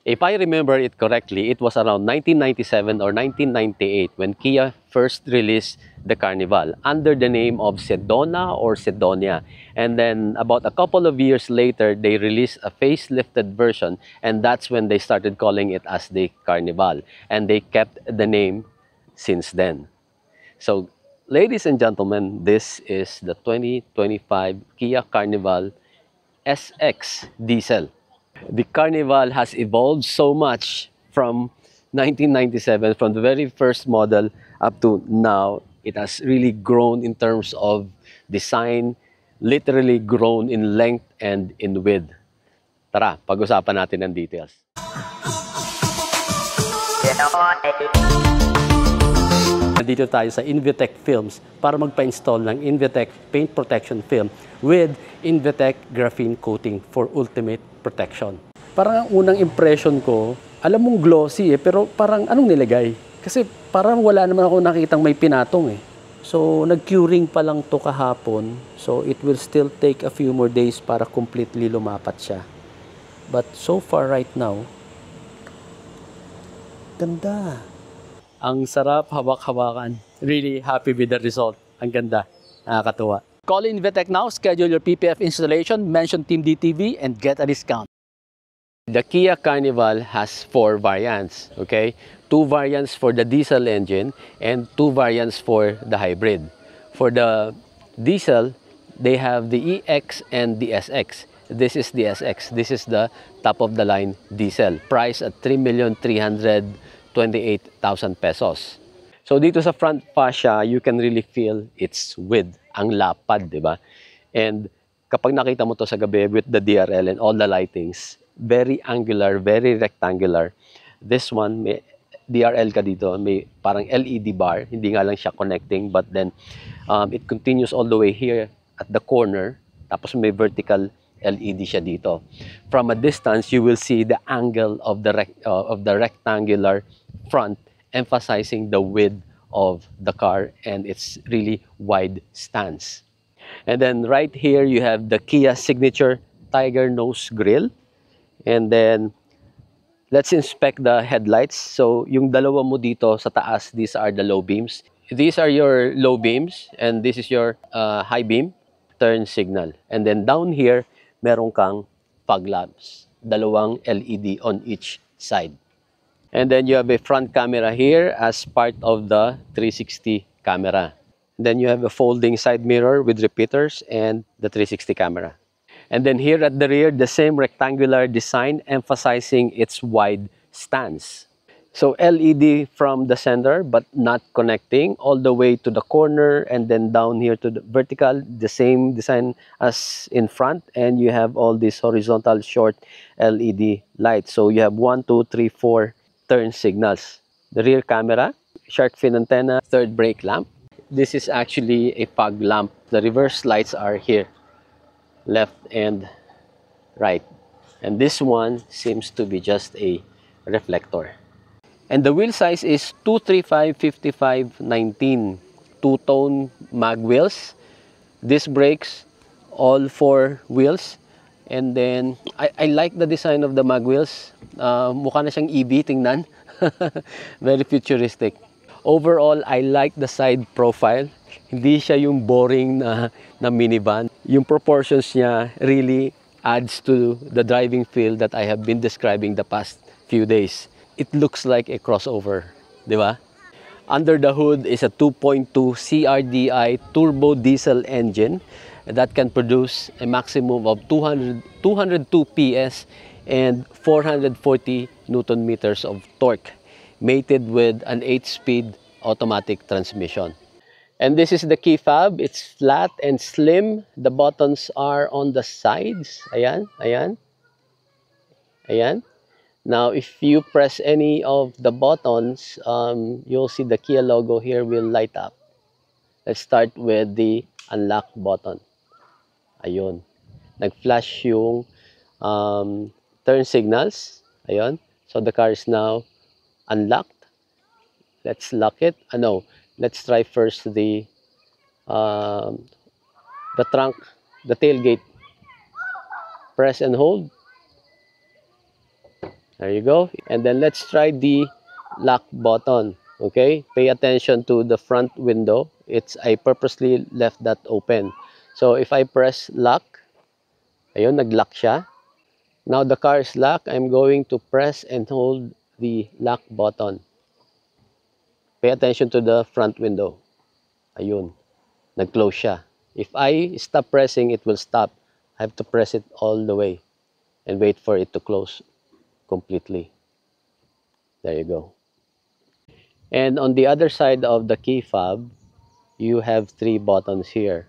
If I remember it correctly, it was around 1997 or 1998 when Kia first released the Carnival under the name of Sedona or Sedonia. And then about a couple of years later, they released a facelifted version, and that's when they started calling it as the Carnival. And they kept the name since then. So, ladies and gentlemen, this is the 2025 Kia Carnival SX Diesel. The Carnival has evolved so much from 1997, from the very first model up to now. It has really grown in terms of design, literally grown in length and in width. Tara, pag-usapan natin ang details. Nandito tayo sa Invitec Films para magpa-install ng Invitec Paint Protection Film with Invitec Graphene Coating for ultimate protection. Parang ang unang impression ko, alam mong glossy pero parang anong nilagay? Kasi parang wala naman ako nakitang may pinatong So nag-curing pa lang to kahapon, so it will still take a few more days para completely lumapat siya. But so far right now, ganda. Ang sarap hawak-hawakan. Really happy with the result. Ang ganda. Nakakatuwa. Call Invitec now, schedule your PPF installation, mention Team DTV, and get a discount. The Kia Carnival has 4 variants, okay? 2 variants for the diesel engine and 2 variants for the hybrid. For the diesel, they have the EX and the SX. This is the SX. This is the top-of-the-line diesel. Price at 3,328,000 pesos. So dito sa front fascia, you can really feel its width, ang lapad, di ba? And kapag nakita mo to sa gabi with the DRL and all the lightings, very angular, very rectangular. This one, may DRL ka dito, may parang LED bar, hindi nga lang siya connecting, but then it continues all the way here at the corner, tapos may vertical LED siya dito. From a distance, you will see the angle of the rectangular front, emphasizing the width of the car and its really wide stance. And then right here, you have the Kia signature Tiger nose grille. And then, let's inspect the headlights. So, yung dalawa mo dito sa taas, these are the low beams. These are your low beams, and this is your high beam turn signal. And then down here, meron kang fog lamps. Dalawang LED on each side. And then you have a front camera here as part of the 360 camera. Then you have a folding side mirror with repeaters and the 360 camera. And then here at the rear, the same rectangular design emphasizing its wide stance. So LED from the center but not connecting all the way to the corner and then down here to the vertical, the same design as in front, and you have all these horizontal short LED lights. So you have 1, 2, 3, 4 turn signals. The rear camera, shark fin antenna, third brake lamp. This is actually a fog lamp. The reverse lights are here, left and right. And this one seems to be just a reflector. And the wheel size is 235/55/19. Two-tone mag wheels. Disc brakes, all 4 wheels. And then, I like the design of the mag wheels. Mukha na siyang EV, tingnan. Very futuristic. Overall, I like the side profile. Hindi siya yung boring na minivan. Yung proportions niya really adds to the driving feel that I have been describing the past few days. It looks like a crossover, di ba? Under the hood is a 2.2 CRDI turbo diesel engine that can produce a maximum of 202 PS and 440 Newton meters of torque, mated with an 8-speed automatic transmission. And this is the key fob. It's flat and slim. The buttons are on the sides. Ayan, ayan. Ayan. Now, if you press any of the buttons, you'll see the Kia logo here will light up. Let's start with the unlock button. Ayun. Nag-flash yung turn signals. Ayun. So, the car is now unlocked. Let's lock it. No. Let's try first the trunk, the tailgate. Press and hold. There you go. And then let's try the lock button. Okay, pay attention to the front window. I purposely left that open. So if I press lock, ayun, nag-lock siya. Now the car is locked. I'm going to press and hold the lock button. Pay attention to the front window. Ayun, nag-close siya. If I stop pressing, it will stop. I have to press it all the way and wait for it to close completely. There you go. And on the other side of the key fob, you have three buttons here.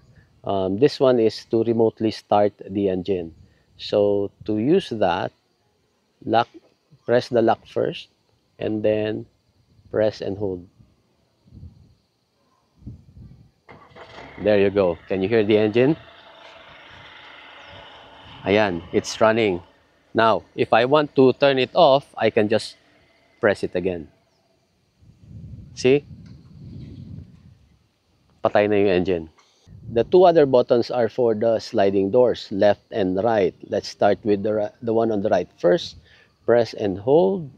This one is to remotely start the engine. So to use that, press the lock first, and then press and hold. There you go. Can you hear the engine? Ayan, it's running. Now, if I want to turn it off, I can just press it again. See? Patay na yung engine. The two other buttons are for the sliding doors, left and right. Let's start with the one on the right first. Press and hold.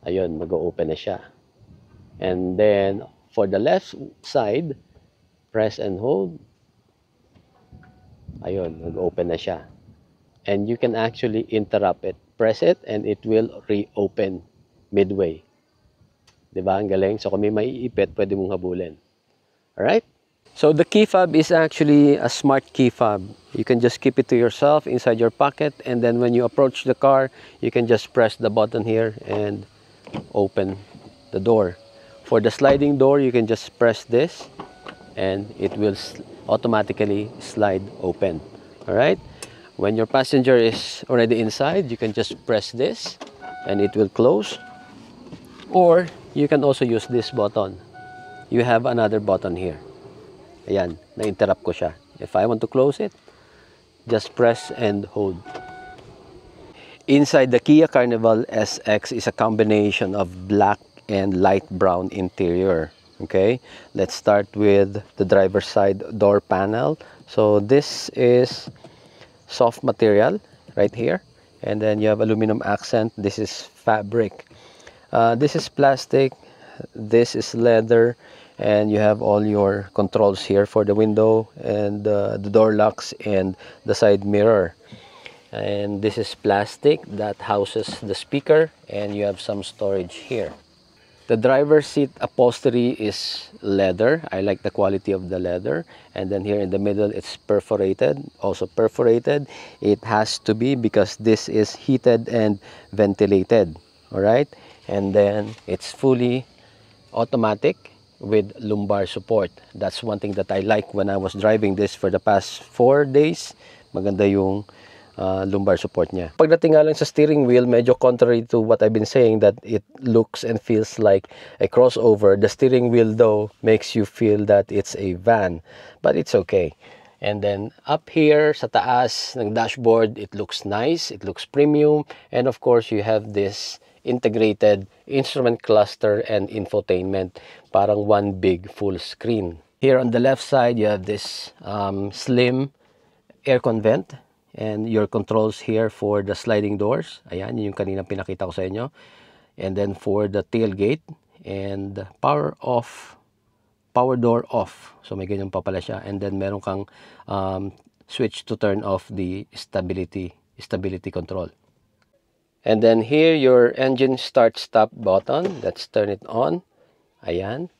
Ayun, mag-open na siya. And then, for the left side, press and hold. Ayun, nag-open na siya. And you can actually interrupt it. Press it and it will reopen midway. Diba? Ang galing. So kung may maiipit, pwede mong habulin. Alright? So the key fob is actually a smart key fob. You can just keep it to yourself inside your pocket, and then when you approach the car, you can just press the button here and open the door. For the sliding door, you can just press this and it will automatically slide open. Alright? When your passenger is already inside, you can just press this and it will close. Or you can also use this button. You have another button here. Ayan, na-interrupt ko siya. If I want to close it, just press and hold. Inside the Kia Carnival SX is a combination of black and light brown interior. Okay, let's start with the driver's side door panel. So this is soft material right here, and then you have aluminum accent. This is fabric. This is plastic. This is leather. And you have all your controls here for the window and the door locks and the side mirror. And this is plastic that houses the speaker, and you have some storage here. The driver's seat upholstery is leather. I like the quality of the leather. And then here in the middle, it's perforated, also perforated. It has to be because this is heated and ventilated. All right. And then it's fully automatic with lumbar support. That's one thing that I like when I was driving this for the past 4 days. Maganda yung lumbar support niya. Pagdating nga lang sa steering wheel, medyo contrary to what I've been saying that it looks and feels like a crossover. The steering wheel though makes you feel that it's a van, but it's okay. And then up here sa taas ng dashboard, it looks nice, it looks premium, and of course you have this integrated instrument cluster and infotainment, parang one big full screen. Here on the left side, you have this slim aircon vent and your controls here for the sliding doors. Ayan, yung kanina pinakita ko sa inyo. And then for the tailgate and power door off. So may ganyan pa pala siya. And then meron kang switch to turn off the stability control. And then here, your engine start-stop button. Let's turn it on. Ayan.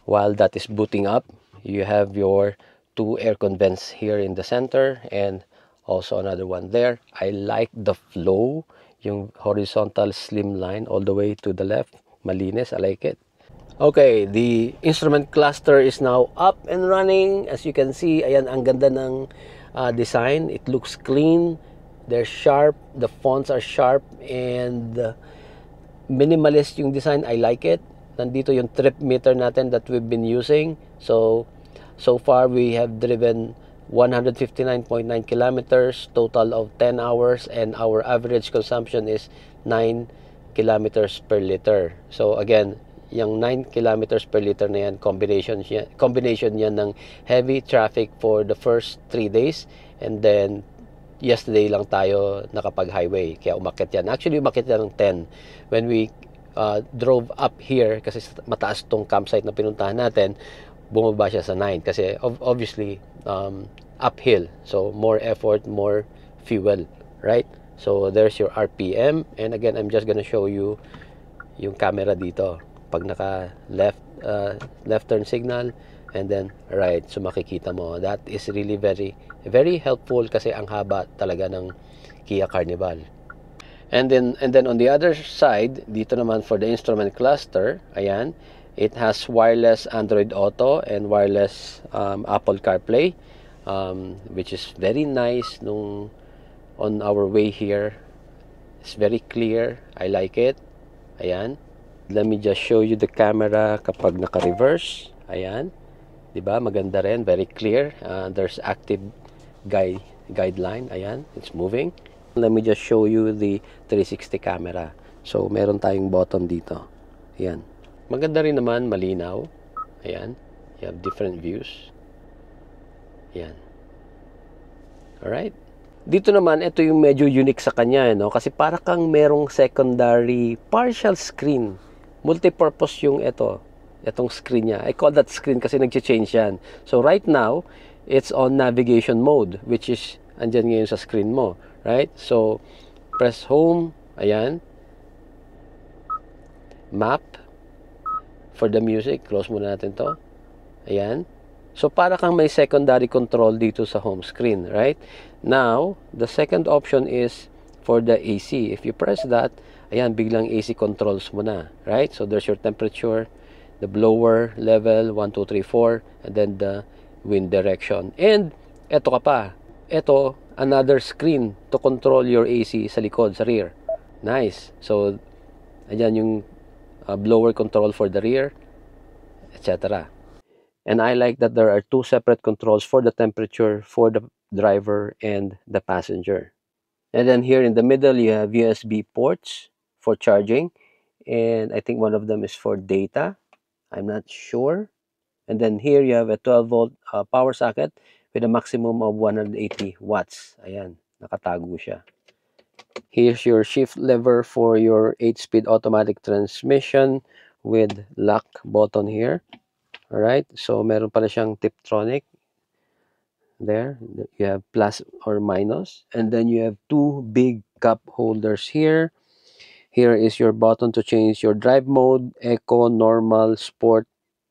While that is booting up, you have your two aircon vents here in the center and also another one there. I like the flow, yung horizontal slim line all the way to the left. Malinis, I like it. Okay, the instrument cluster is now up and running. As you can see, ayan, ang ganda ng design. It looks clean. They're sharp, the fonts are sharp, and minimalist yung design. I like it. Nandito yung trip meter natin that we've been using. So far we have driven 159.9 kilometers, total of 10 hours, and our average consumption is 9 kilometers per liter. So again, yung 9 kilometers per liter na yan, combination yan ng heavy traffic for the first 3 days, and then yesterday lang tayo nakapag-highway, kaya umakyat yan. Actually, umakyat yan ng 10. When we drove up here, kasi mataas tong campsite na pinuntahan natin, bumaba siya sa 9. Kasi obviously, uphill. So, more effort, more fuel, right? So, there's your RPM. And again, I'm just gonna show you yung camera dito. Pag naka left turn signal, and then right, so makikita mo, that is really very very helpful kasi ang haba talaga ng Kia Carnival. And then on the other side, dito naman for the instrument cluster, ayan, it has wireless Android Auto and wireless Apple CarPlay, which is very nice. Nung on our way here, it's very clear. I like it. Ayan. Let me just show you the camera kapag naka-reverse. Ayan. 'Di ba? Maganda rin, very clear. There's active guideline. Ayan, it's moving. Let me just show you the 360 camera. So, meron tayong button dito. Ayan. Maganda rin naman, malinaw. Ayan. You have different views. Ayan. Alright. Dito naman, ito yung medyo unique sa kanya, no? Kasi para kang merong secondary partial screen. Multi-purpose yung itong screen niya. I call that screen kasi nag-change yan. So right now, it's on navigation mode, which is andyan ngayon sa screen mo, right? So press home, ayan. Map for the music, close muna natin to. Ayan. So para kang may secondary control dito sa home screen, right? Now, the second option is for the AC. If you press that, ayan, biglang AC controls mo na, right? So there's your temperature, the blower level, 1, 2, 3, 4, and then the wind direction. And eto ka pa, eto, another screen to control your AC sa likod, sa rear. Nice. So, ayan yung blower control for the rear, etc. And I like that there are two separate controls for the temperature for the driver and the passenger. And then here in the middle, you have USB ports for charging. And I think one of them is for data. I'm not sure. And then here you have a 12-volt power socket with a maximum of 180 watts. Ayan, nakatago siya. Here's your shift lever for your 8-speed automatic transmission with lock button here. Alright, so meron pala siyang Tiptronic. There, you have plus or minus. And then you have two big cup holders here. Here is your button to change your drive mode, Eco, Normal, Sport,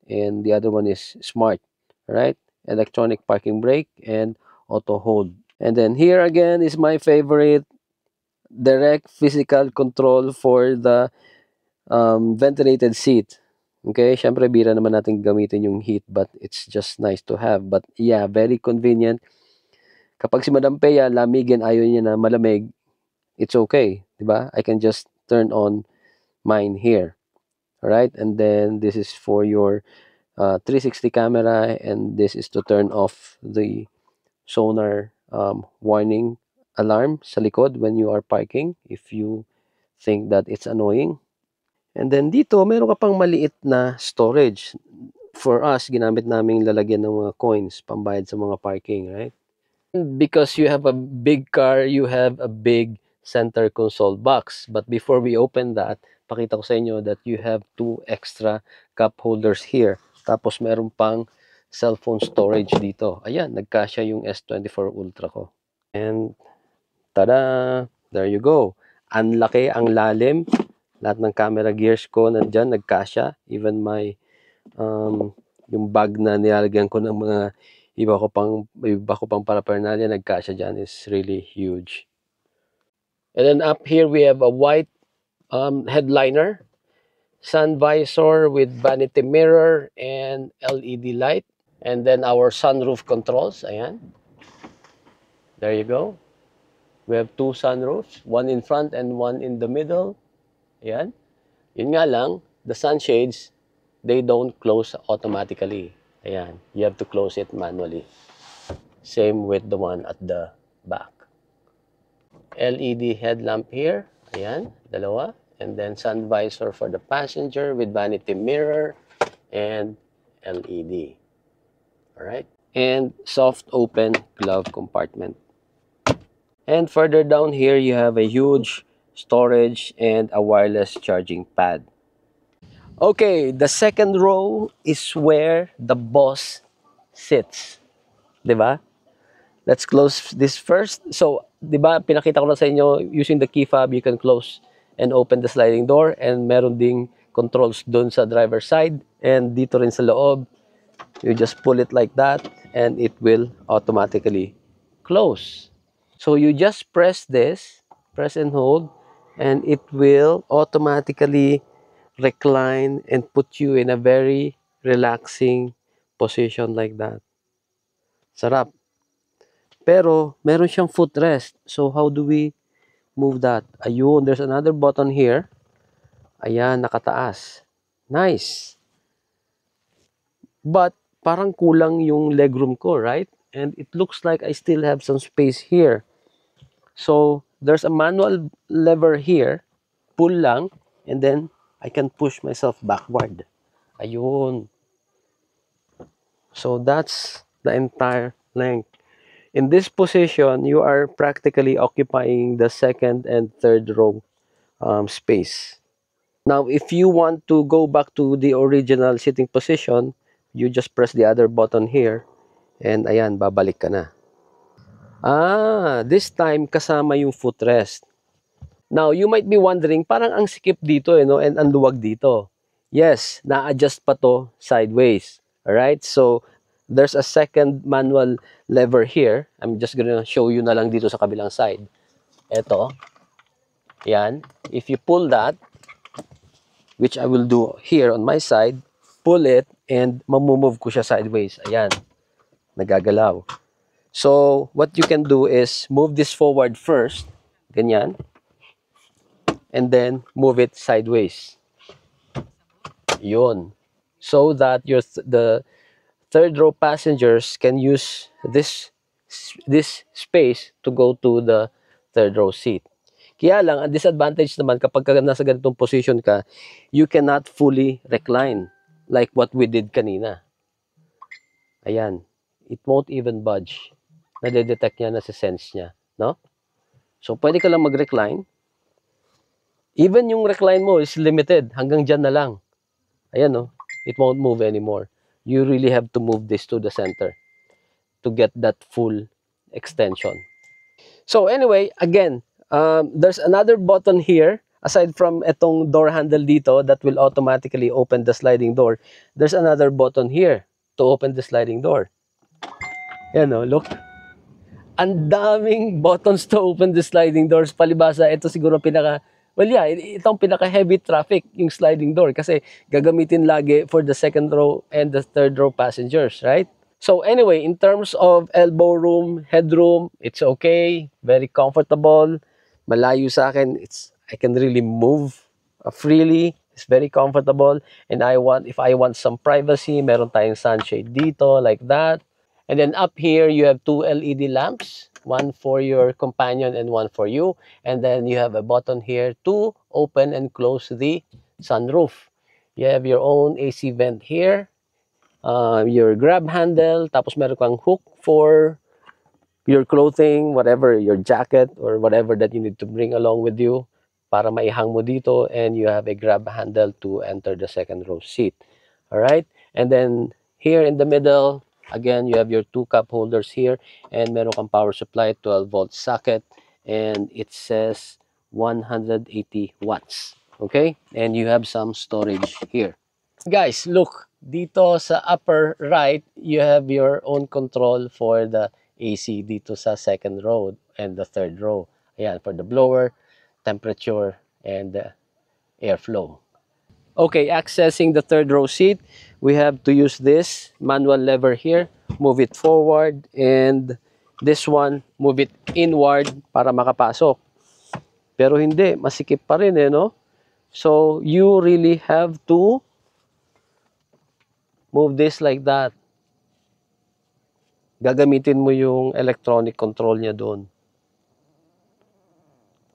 and the other one is Smart. Right? Electronic parking brake and auto hold. And then here again is my favorite, direct physical control for the ventilated seat. Okay, syempre bira naman natin gamitin yung heat, but it's just nice to have. But yeah, very convenient. Kapag si Madam Pea lamigin, ayaw niya na malamig, it's okay, di ba? I can just turn on mine here. Alright, and then this is for your 360 camera, and this is to turn off the sonar warning alarm sa likod when you are parking if you think that it's annoying. And then dito, meron ka pang maliit na storage. For us, ginamit namin lalagyan ng mga coins, pambayad sa mga parking, right? Because you have a big car, you have a big center console box. But before we open that, pakita ko sa inyo that you have two extra cup holders here. Tapos meron pang cellphone storage dito. Ayan, nagkasya yung S24 Ultra ko. And tada! There you go. Ang laki, ang lalim. Lahat ng camera gears ko nandyan, nagkasya. Even my, yung bag na nilalagyan ko ng mga iba ko pang paraphernalia, nagkasya dyan, is really huge. And then up here, we have a white headliner, sun visor with vanity mirror and LED light. And then our sunroof controls, ayan. There you go. We have two sunroofs, one in front and one in the middle. Ayan. Yun nga lang, the sunshades, they don't close automatically. Ayan. You have to close it manually. Same with the one at the back. LED headlamp here. Ayan. Dalawa. And then sun visor for the passenger with vanity mirror and LED. Alright. And soft open glove compartment. And further down here, you have a huge storage and a wireless charging pad. Okay, the second row is where the boss sits. 'Di ba? Let's close this first. So, 'di ba, pinakita ko na sa inyo, using the key fob, you can close and open the sliding door, and meron ding controls doon sa driver side, and dito rin sa loob. You just pull it like that, and it will automatically close. So, you just press this, press and hold, and it will automatically recline and put you in a very relaxing position like that. Sarap. Pero, meron siyang footrest. So, how do we move that? Ayun, there's another button here. Ayan, nakataas. Nice. But, parang kulang yung legroom ko, right? And it looks like I still have some space here. So, there's a manual lever here. Pull lang. And then, I can push myself backward. Ayun. So, that's the entire length. In this position, you are practically occupying the second and third row space. Now, if you want to go back to the original sitting position, you just press the other button here, and ayan, babalik ka na. This time, kasama yung footrest. Now, you might be wondering, parang ang sikip dito, no? And ang luwag dito. Yes, na-adjust pa to sideways. Alright, so there's a second manual lever here. I'm just gonna show you na lang dito sa kabilang side. Ito. Yan. If you pull that, which I will do here on my side, pull it, and mamumove ko siya sideways. Ayan. Nagagalaw. So, what you can do is move this forward first. Ganyan. And then, move it sideways. Yun. So that the third row passengers can use this space to go to the third row seat. Kaya lang, ang disadvantage naman kapag nasa ganitong position ka, you cannot fully recline like what we did kanina. Ayan. It won't even budge. Nade-detect niya, nasa-sense niya. No? So, pwede ka lang mag-recline. Even yung recline mo is limited. Hanggang dyan na lang. Ayan, no? It won't move anymore. You really have to move this to the center to get that full extension. So anyway, again, there's another button here. Aside from itong door handle dito that will automatically open the sliding door, there's another button here to open the sliding door. Ayan, no? Look. Ang daming buttons to open the sliding doors. Palibasa, ito siguro itong pinaka-heavy traffic, yung sliding door. Kasi gagamitin lagi for the second row and the third row passengers, right? So anyway, in terms of elbow room, headroom, it's okay. Very comfortable. Malayo sa akin. I can really move freely. It's very comfortable. And if I want some privacy, meron tayong sunshade dito, like that. And then up here, you have two LED lamps, one for your companion and one for you. And then you have a button here to open and close the sunroof. You have your own AC vent here, your grab handle, tapos meron kang hook for your clothing, whatever, your jacket or whatever that you need to bring along with you para maihang mo dito. And you have a grab handle to enter the second row seat. All right? And then here in the middle, again, you have your two cup holders here, and meron kang power supply, 12-volt socket, and it says 180 watts. Okay? And you have some storage here. Guys, look, dito sa upper right, you have your own control for the AC dito sa second row and the third row. Ayan, for the blower, temperature, and the airflow. Okay, accessing the third row seat, we have to use this manual lever here, move it forward, and this one, move it inward para makapasok. Pero hindi, masikip pa rin no? So, you really have to move this like that. Gagamitin mo yung electronic control niya doon.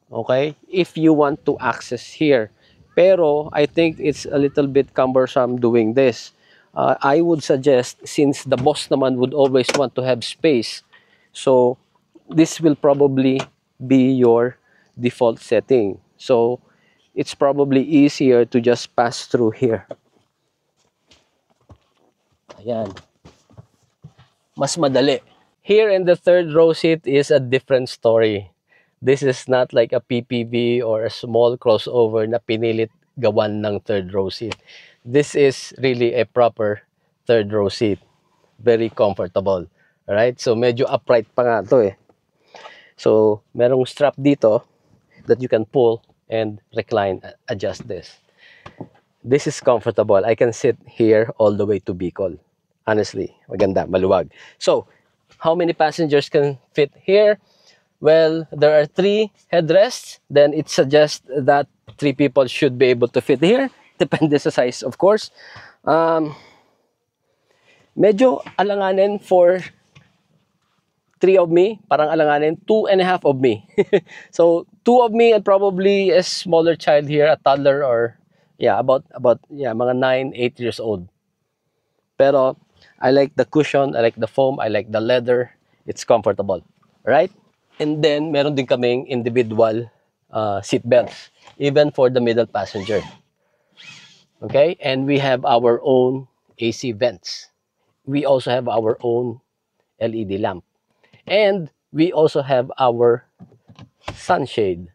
Okay? If you want to access here. Pero, I think it's a little bit cumbersome doing this. I would suggest, since the boss naman would always want to have space, so this will probably be your default setting. So it's probably easier to just pass through here. Ayan. Mas madali. Here in the third row seat is a different story. This is not like a PPV or a small crossover na pinilit gawan ng third row seat. This is really a proper third row seat. Very comfortable. Alright? So medyo upright pa nga to eh. So merong strap dito that you can pull and recline, adjust this. This is comfortable. I can sit here all the way to Bicol. Honestly, maganda, maluwag. So, how many passengers can fit here? Well, there are 3 headrests. Then it suggests that 3 people should be able to fit here. Depende sa size, of course. Medyo alanganin for 3 of me. Parang alanganin, 2.5 of me. So, 2 of me and probably a smaller child here, a toddler or, yeah, about mga 9, 8 years old. Pero, I like the cushion, I like the foam, I like the leather. It's comfortable, right? And then, meron din kaming individual seat belts, even for the middle passenger. Okay? And we have our own AC vents. We also have our own LED lamp. And we also have our sunshade.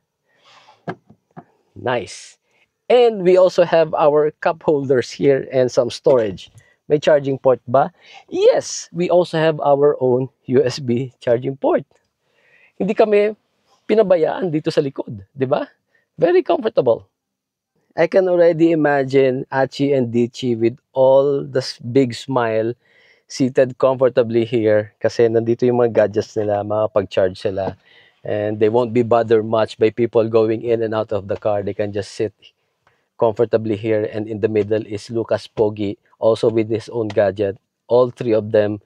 Nice. And we also have our cup holders here and some storage. May charging port ba? Yes, we also have our own USB charging port. Hindi kami pinabayaan dito sa likod, di ba? Very comfortable. I can already imagine Achi and Dichi with all this big smile seated comfortably here kasi nandito yung mga gadgets nila, makapag-charge sila. And they won't be bothered much by people going in and out of the car. They can just sit comfortably here, and in the middle is Lucas Pogi, also with his own gadget. All 3 of them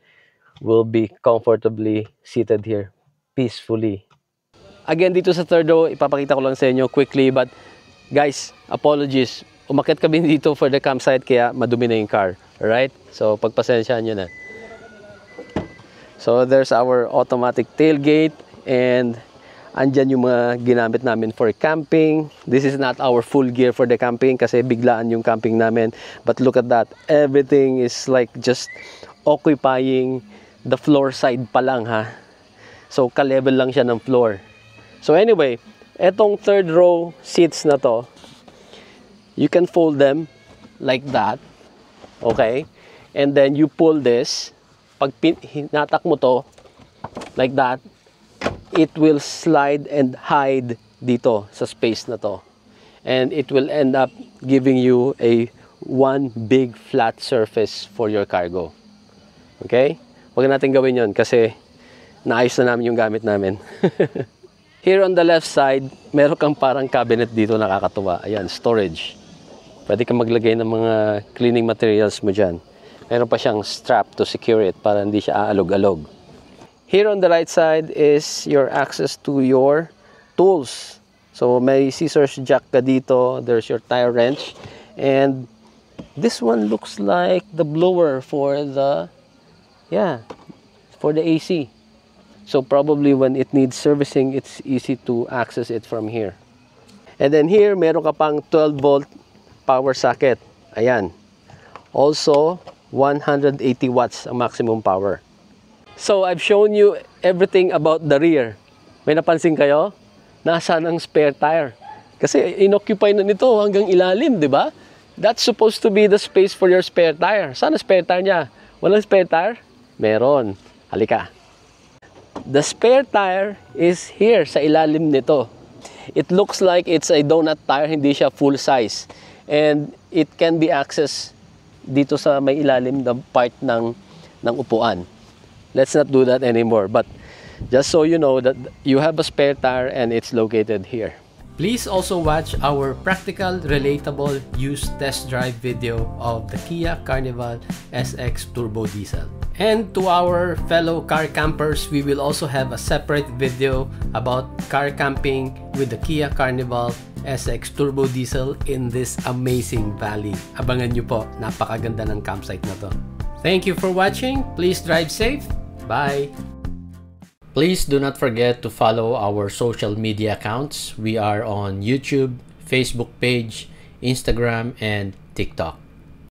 will be comfortably seated here, peacefully. Again, dito sa third row, ipapakita ko lang sa inyo quickly, but guys, apologies. Umakyat kami dito for the campsite, kaya madumi na yung car. Alright? So, pagpasensyaan nyo na. So, there's our automatic tailgate, and andyan yung mga ginamit namin for camping. This is not our full gear for the camping kasi biglaan yung camping namin. But look at that. Everything is like just occupying the floor side pa lang ha. So, ka-level lang siya ng floor. So anyway, etong third row seats na to, you can fold them like that. Okay? And then you pull this. Pag hinatak mo to, like that, it will slide and hide dito sa space na to. And it will end up giving you a one big flat surface for your cargo. Okay? Huwag natin gawin yon kasi naayos na namin yung gamit namin. Here on the left side, meron kang parang cabinet dito, nakakatuwa. Ayan, storage. Pwede kang maglagay ng mga cleaning materials mo dyan. Meron pa siyang strap to secure it para hindi siya aalog-alog. Here on the right side is your access to your tools. So may scissors jack ka dito, there's your tire wrench, and this one looks like the blower for the AC. So probably when it needs servicing, it's easy to access it from here. And then here, meron ka pang 12-volt power socket. Ayan. Also, 180 watts ang maximum power. So I've shown you everything about the rear. May napansin kayo? Nasaan ang spare tire? Kasi inoccupy na nito hanggang ilalim, di ba? That's supposed to be the space for your spare tire. Saan ang spare tire niya? Walang spare tire? Meron. Halika. The spare tire is here sa ilalim nito. It looks like it's a donut tire, hindi siya full size. And it can be accessed dito sa may ilalim na part ng upuan. Let's not do that anymore. But just so you know that you have a spare tire and it's located here. Please also watch our practical, relatable, used test drive video of the Kia Carnival SX Turbo Diesel. And to our fellow car campers, we will also have a separate video about car camping with the Kia Carnival SX Turbo Diesel in this amazing valley. Abangan nyo po, napakaganda ng campsite na to. Thank you for watching. Please drive safe. Bye! Please do not forget to follow our social media accounts. We are on YouTube, Facebook page, Instagram, and TikTok.